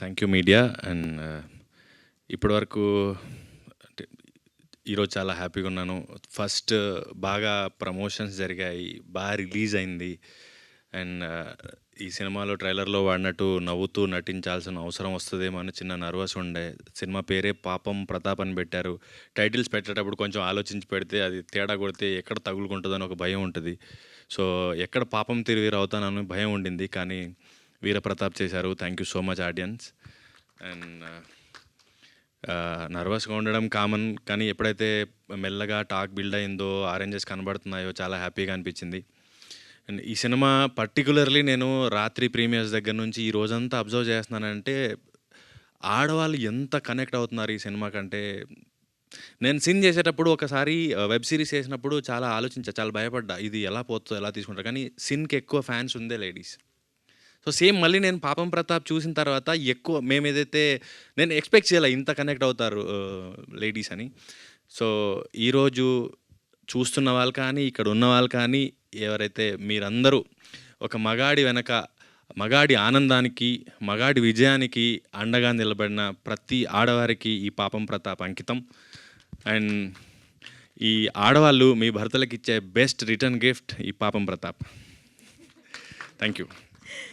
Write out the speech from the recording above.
Thank you media. And ఇప్పటివరకు అంటే ఈరోజు చాలా హ్యాపీగా ఉన్నాను. ఫస్ట్ బాగా ప్రమోషన్స్ జరిగాయి, బాగా రిలీజ్ అయింది. అండ్ ఈ సినిమాలో ట్రైలర్లో వాడినట్టు నవ్వుతూ నటించాల్సిన అవసరం వస్తుందేమో అని చిన్న నర్వస్ ఉండే. సినిమా పేరే పాపం ప్రతాప్ అని పెట్టారు. టైటిల్స్ పెట్టేటప్పుడు కొంచెం ఆలోచించి పెడితే అది తేడా కొడితే ఎక్కడ తగులుకుంటుందని ఒక భయం ఉంటుంది. సో ఎక్కడ పాపం తిరిగిరు అవుతానని భయం ఉండింది, కానీ వీరప్రతాప్ చేశారు. Thank you so much audience. And నర్వస్గా ఉండడం కామన్, కానీ ఎప్పుడైతే మెల్లగా టాక్ బిల్డ్ అయిందో, ఆరెంజెస్ కనబడుతున్నాయో చాలా హ్యాపీగా అనిపించింది. అండ్ ఈ సినిమా పర్టికులర్లీ నేను రాత్రి ప్రీమియర్స్ దగ్గర నుంచి ఈ రోజంతా అబ్జర్వ్ చేస్తున్నానంటే, ఆడవాళ్ళు ఎంత కనెక్ట్ అవుతున్నారు ఈ సినిమా కంటే. నేను సీన్ చేసేటప్పుడు ఒకసారి వెబ్ సిరీస్ చేసినప్పుడు చాలా ఆలోచించా, చాలా భయపడ్డా ఇది ఎలా పోతుందో, ఎలా తీసుకుంటారు. కానీ సిన్కి ఎక్కువ ఫ్యాన్స్ ఉందే లేడీస్. సో సేమ్ మళ్ళీ నేను పాపం ప్రతాప్ చూసిన తర్వాత ఎక్కువ మేమేదైతే నేను ఎక్స్పెక్ట్ చేయాలి ఇంత కనెక్ట్ అవుతారు లేడీస్ అని. సో ఈరోజు చూస్తున్న వాళ్ళు కానీ, ఇక్కడ ఉన్న వాళ్ళు కానీ, ఎవరైతే మీరందరూ ఒక మగాడి వెనక, మగాడి ఆనందానికి, మగాడి విజయానికి అండగా నిలబడిన ప్రతి ఆడవారికి ఈ పాపం ప్రతాప్ అంకితం. అండ్ ఈ ఆడవాళ్ళు మీ భర్తలకు ఇచ్చే బెస్ట్ రిటర్న్ గిఫ్ట్ ఈ పాపం ప్రతాప్. Thank you.